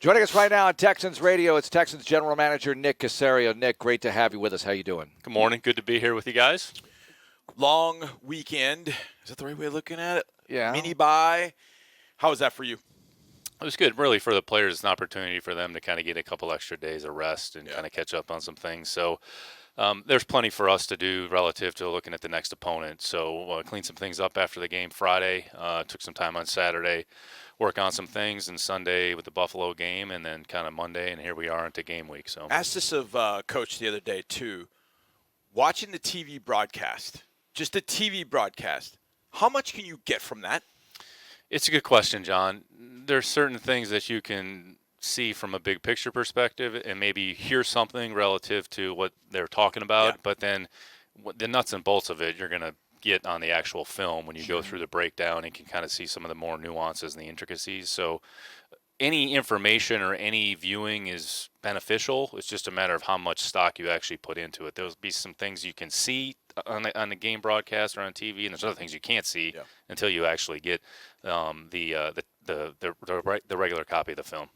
Joining us right now on Texans Radio, it's Texans General Manager Nick Caserio. Nick, great to have you with us. How you doing? Good morning. Good to be here with you guys. Long weekend. Is that the right way of looking at it? Yeah. Mini bye. How was that for you? It was good. Really, for the players, it's an opportunity for them to kind of get a couple extra days of rest and kind of catch up on some things. So there's plenty for us to do relative to looking at the next opponent. So clean some things up after the game Friday. Took some time on Saturday, work on some things, and Sunday with the Buffalo game, and then kind of Monday, and here we are into game week. So Asked this of Coach the other day, too. Watching the TV broadcast, just the TV broadcast, how much can you get from that? It's a good question, John. There's certain things that you can see from a big picture perspective and maybe hear something relative to what they're talking about, but then the nuts and bolts of it, you're going to get on the actual film when you go through the breakdown and can kind of see some of the more nuances and the intricacies. So any information or any viewing is beneficial. It's just a matter of how much stock you actually put into it. There'll be some things you can see on the game broadcast or on TV, and there's other things you can't see until you actually get the regular copy of the film.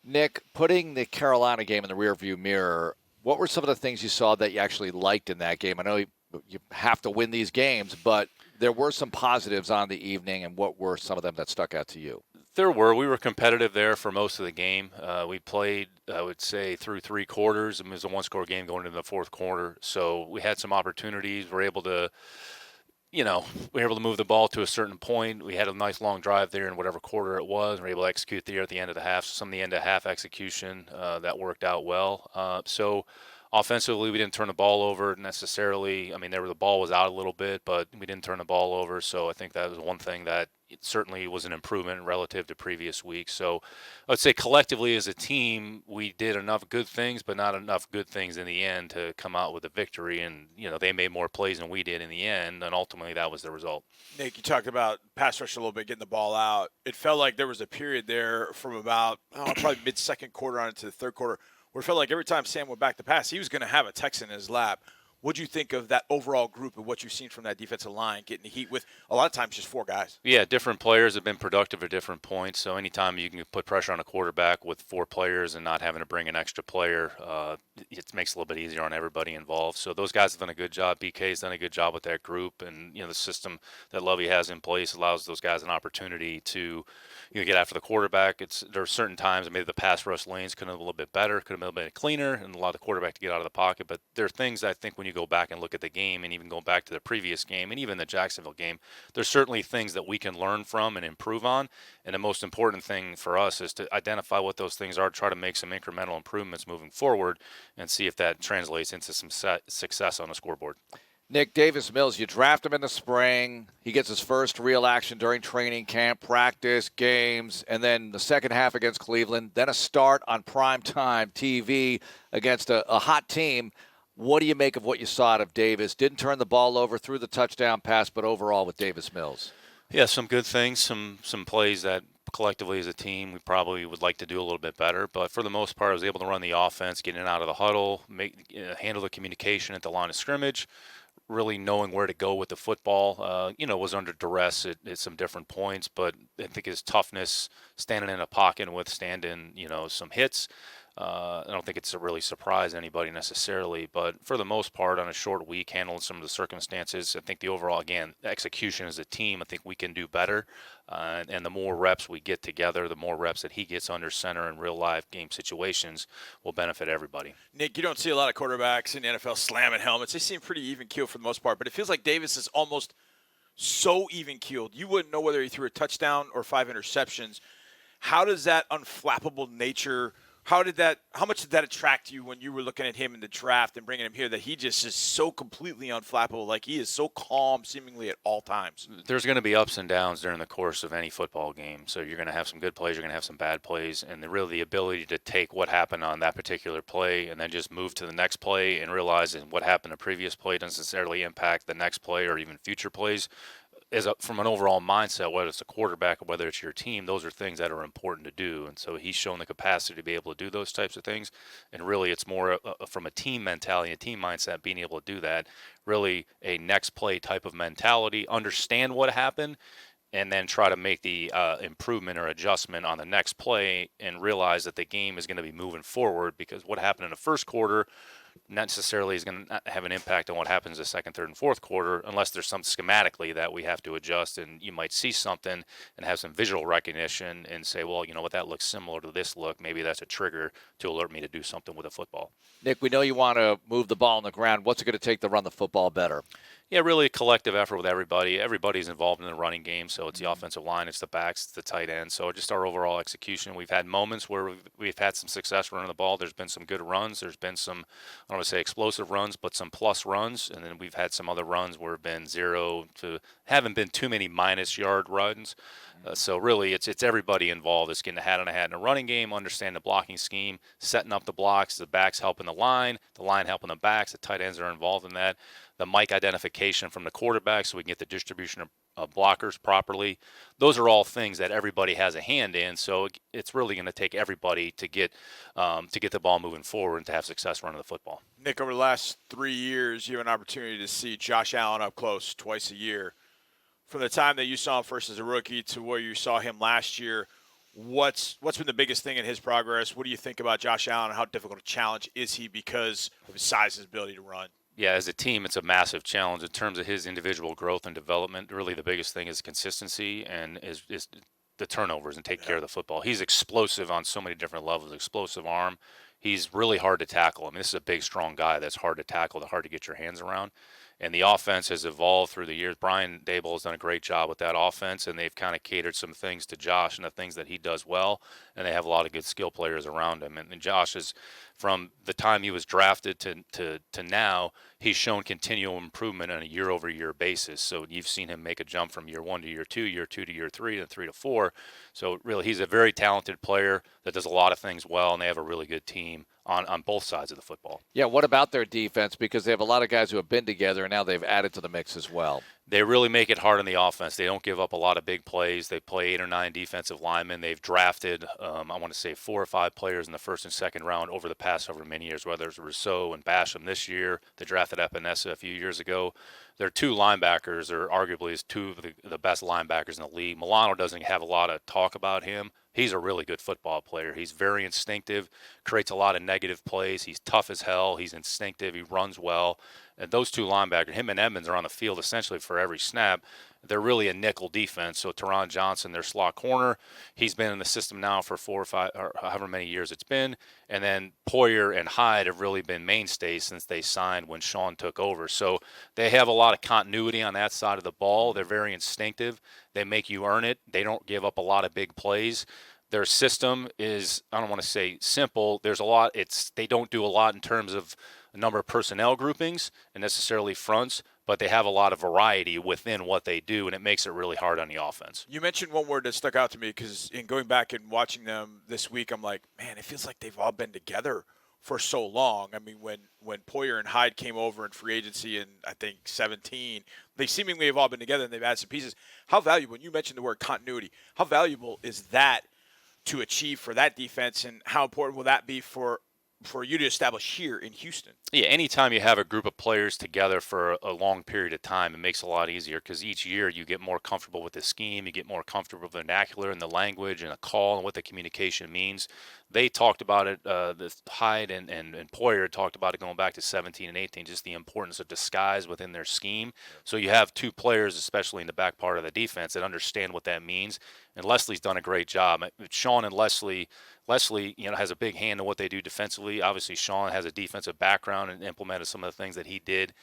Nick, putting the Carolina game in the rearview mirror, what were some of the things you saw that you actually liked in that game? I know you have to win these games, but there were some positives on the evening, and what were some of them that stuck out to you? We were competitive there for most of the game. We played, I would say, through three quarters. It was a one-score game going into the fourth quarter. So we had some opportunities. We were able to move the ball to a certain point. We had a nice long drive there in whatever quarter it was. We were able to execute there at the end of the half. So some of the end-of-half execution, that worked out well. So offensively, we didn't turn the ball over necessarily. I mean, the ball was out a little bit, but we didn't turn the ball over. So I think that was one thing that it certainly was an improvement relative to previous weeks. So I would say collectively as a team, we did enough good things, but not enough good things in the end to come out with a victory. And, they made more plays than we did in the end, and ultimately that was the result. Nick, you talked about pass rush a little bit, getting the ball out. It felt like there was a period there from about probably mid-second quarter on into the third quarter where it felt like every time Sam went back to pass, he was going to have a Texan in his lap. What do you think of that overall group and what you've seen from that defensive line getting the heat with a lot of times just four guys? Yeah, different players have been productive at different points. So anytime you can put pressure on a quarterback with four players and not having to bring an extra player, it makes it a little bit easier on everybody involved. So those guys have done a good job. BK's done a good job with that group. And, the system that Lovey has in place allows those guys an opportunity to get after the quarterback. There are certain times maybe the pass rush lanes could have been a little bit better, could have been a little bit cleaner, and allow the quarterback to get out of the pocket. But there are things I think when you go back and look at the game and even go back to the previous game and even the Jacksonville game, there's certainly things that we can learn from and improve on. And the most important thing for us is to identify what those things are, try to make some incremental improvements moving forward, and see if that translates into some success on the scoreboard. Nick, Davis Mills, you draft him in the spring. He gets his first real action during training camp, practice, games, and then the second half against Cleveland, then a start on primetime TV against a hot team. What do you make of what you saw out of Davis? Didn't turn the ball over, threw the touchdown pass, but overall with Davis Mills. Yeah, some good things, some plays that collectively as a team we probably would like to do a little bit better. But for the most part, I was able to run the offense, get in and out of the huddle, handle the communication at the line of scrimmage, really knowing where to go with the football. Was under duress at some different points, but I think his toughness, standing in a pocket and withstanding, some hits, I don't think it's a really surprise anybody necessarily, but for the most part, on a short week, handling some of the circumstances, I think the overall, again, execution as a team, I think we can do better. And the more reps we get together, the more reps that he gets under center in real life game situations will benefit everybody. Nick, you don't see a lot of quarterbacks in the NFL slamming helmets. They seem pretty even-keeled for the most part, but it feels like Davis is almost so even-keeled. You wouldn't know whether he threw a touchdown or 5 interceptions. How does that unflappable nature – how much did that attract you when you were looking at him in the draft and bringing him here, that he just is so completely unflappable, like he is so calm seemingly at all times? There's going to be ups and downs during the course of any football game. So you're going to have some good plays, you're going to have some bad plays, and the ability to take what happened on that particular play and then just move to the next play and realize that what happened the previous play doesn't necessarily impact the next play or even future plays. From an overall mindset, whether it's a quarterback or whether it's your team, those are things that are important to do. And so he's shown the capacity to be able to do those types of things. And really, it's more from a team mentality, a team mindset, being able to do that, really a next play type of mentality, understand what happened, and then try to make the improvement or adjustment on the next play and realize that the game is going to be moving forward, because what happened in the first quarter not necessarily is going to have an impact on what happens the second, third, and fourth quarter, unless there's some schematically that we have to adjust. And you might see something and have some visual recognition and say, well, you know what, that looks similar to this look. Maybe that's a trigger to alert me to do something with a football. Nick, we know you want to move the ball on the ground. What's it going to take to run the football better? Yeah, really a collective effort with everybody. Everybody's involved in the running game, so it's the offensive line, it's the backs, it's the tight end. So just our overall execution. We've had moments where we've had some success running the ball. There's been some good runs. There's been some, I don't want to say explosive runs, but some plus runs. And then we've had some other runs where haven't been too many minus-yard runs. So really, it's everybody involved. It's getting a hat on a hat in a running game, understand the blocking scheme, setting up the blocks, the backs helping the line helping the backs, the tight ends are involved in that. The mic identification from the quarterback so we can get the distribution of blockers properly. Those are all things that everybody has a hand in. So it's really going to take everybody to get the ball moving forward and to have success running the football. Nick, over the last 3 years, you have an opportunity to see Josh Allen up close twice a year. From the time that you saw him first as a rookie to where you saw him last year, what's been the biggest thing in his progress? What do you think about Josh Allen? How difficult a challenge is he because of his size, his ability to run? Yeah, as a team, it's a massive challenge in terms of his individual growth and development. Really, the biggest thing is consistency and is the turnovers and take care of the football. He's explosive on so many different levels, explosive arm. He's really hard to tackle. I mean, this is a big, strong guy that's hard to tackle, hard to get your hands around. And the offense has evolved through the years. Brian Daboll has done a great job with that offense, and they've kind of catered some things to Josh and the things that he does well, and they have a lot of good skill players around him. And Josh is, from the time he was drafted to now, he's shown continual improvement on a year-over-year basis. So you've seen him make a jump from year 1 to year 2, year 2 to year 3, and 3 to 4. So really, he's a very talented player that does a lot of things well, and they have a really good team on both sides of the football. Yeah, what about their defense? Because they have a lot of guys who have been together, and now they've added to the mix as well. They really make it hard on the offense. They don't give up a lot of big plays. They play 8 or 9 defensive linemen. They've drafted, I want to say, 4 or 5 players in the first and second round over the past over many years, whether it's Rousseau and Basham this year. They drafted Epinesa a few years ago. Their 2 linebackers are arguably 2 of the best linebackers in the league. Milano doesn't have a lot of talk about him. He's a really good football player. He's very instinctive, creates a lot of negative plays. He's tough as hell. He's instinctive. He runs well. And those 2 linebackers, him and Edmonds, are on the field essentially for every snap. They're really a nickel defense. So Tehran Johnson, their slot corner, he's been in the system now for 4 or 5, or however many years it's been. And then Poyer and Hyde have really been mainstays since they signed when Sean took over. So they have a lot of continuity on that side of the ball. They're very instinctive. They make you earn it. They don't give up a lot of big plays. Their system is, I don't want to say simple. There's a lot. They don't do a lot in terms of a number of personnel groupings and necessarily fronts, but they have a lot of variety within what they do, and it makes it really hard on the offense. You mentioned one word that stuck out to me because in going back and watching them this week, I'm like, man, it feels like they've all been together for so long. I mean, when Poyer and Hyde came over in free agency in, I think, 17, they seemingly have all been together and they've added some pieces. How valuable, when you mentioned the word continuity, how valuable is that to achieve for that defense, and how important will that be for you to establish here in Houston? Yeah, anytime you have a group of players together for a long period of time, it makes it a lot easier because each year you get more comfortable with the scheme, you get more comfortable with the vernacular and the language and the call and what the communication means. They talked about it, Hyde and Poyer talked about it going back to 17 and 18, just the importance of disguise within their scheme. So you have 2 players, especially in the back part of the defense, that understand what that means. And Leslie's done a great job. Sean and Leslie, has a big hand in what they do defensively. Obviously, Sean has a defensive background and implemented some of the things that he did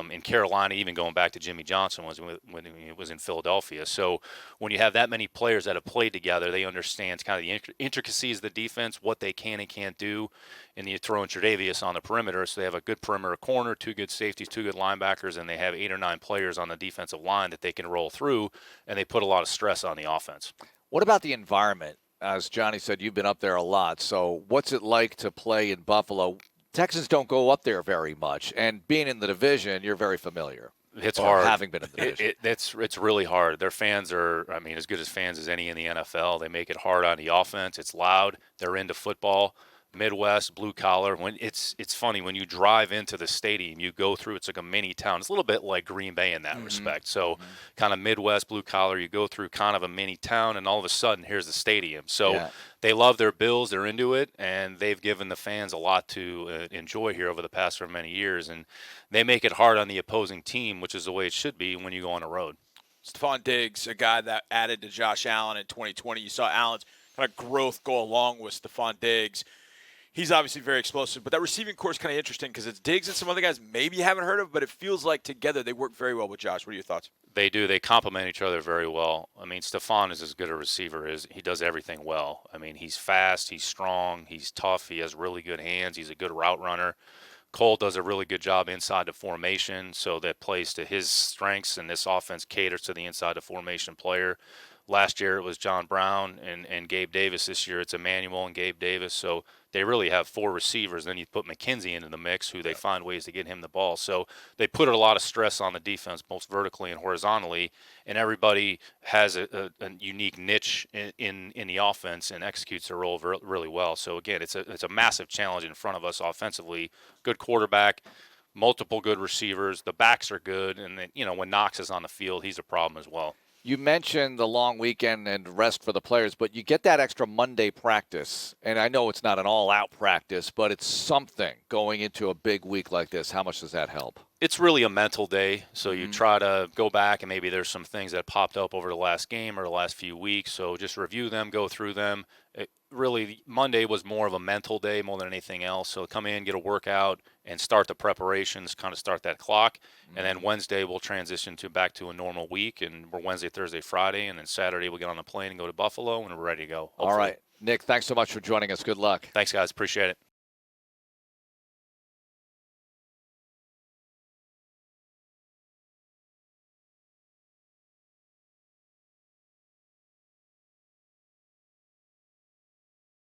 in Carolina, even going back to Jimmy Johnson when he was in Philadelphia. So when you have that many players that have played together, they understand kind of the intricacies of the defense, what they can and can't do. And you throw in Tre'Davious on the perimeter, so they have a good perimeter corner, 2 good safeties, 2 good linebackers, and they have 8 or 9 players on the defensive line that they can roll through, and they put a lot of stress on the offense. What about the environment? As Johnny said, you've been up there a lot. So what's it like to play in Buffalo? Texans don't go up there very much. And being in the division, you're very familiar. It's hard. Having been in the division. It's really hard. Their fans are, as good as fans as any in the NFL. They make it hard on the offense. It's loud. They're into football. Midwest, blue collar. When it's funny when you drive into the stadium, you go through. It's like a mini town. It's a little bit like Green Bay in that respect. So, kind of Midwest, blue collar. You go through kind of a mini town, and all of a sudden, here's the stadium. So they love their Bills. They're into it, and they've given the fans a lot to enjoy here over the past for many years. And they make it hard on the opposing team, which is the way it should be when you go on the road. Staphon Diggs, a guy that added to Josh Allen in 2020. You saw Allen's kind of growth go along with Staphon Diggs. He's obviously very explosive, but that receiving core is kind of interesting because it's Diggs and some other guys maybe you haven't heard of, but it feels like together they work very well with Josh. What are your thoughts? They do. They complement each other very well. I mean, Staphon is as good a receiver as he does everything well. I mean, he's fast, he's strong, he's tough, he has really good hands, he's a good route runner. Cole does a really good job inside the formation, so that plays to his strengths, and this offense caters to the inside the formation player. Last year it was John Brown and Gabe Davis. This year it's Emmanuel and Gabe Davis. So they really have 4 receivers. Then you put McKenzie into the mix, who they find ways to get him the ball. So they put a lot of stress on the defense, both vertically and horizontally, and everybody has a unique niche in the offense and executes their role really well. So again, it's a massive challenge in front of us offensively. Good quarterback, multiple good receivers. The backs are good, and then, when Knox is on the field, he's a problem as well. You mentioned the long weekend and rest for the players, but you get that extra Monday practice. And I know it's not an all-out practice, but it's something going into a big week like this. How much does that help? It's really a mental day. So you try to go back, and maybe there's some things that popped up over the last game or the last few weeks. So just review them, go through them. Really, Monday was more of a mental day more than anything else. So come in, get a workout, and start the preparations, kind of start that clock. And then Wednesday we'll transition back to a normal week, and we're Wednesday, Thursday, Friday, and then Saturday we'll get on the plane and go to Buffalo, and we're ready to go. Hopefully. All right. Nick, thanks so much for joining us. Good luck. Thanks, guys. Appreciate it.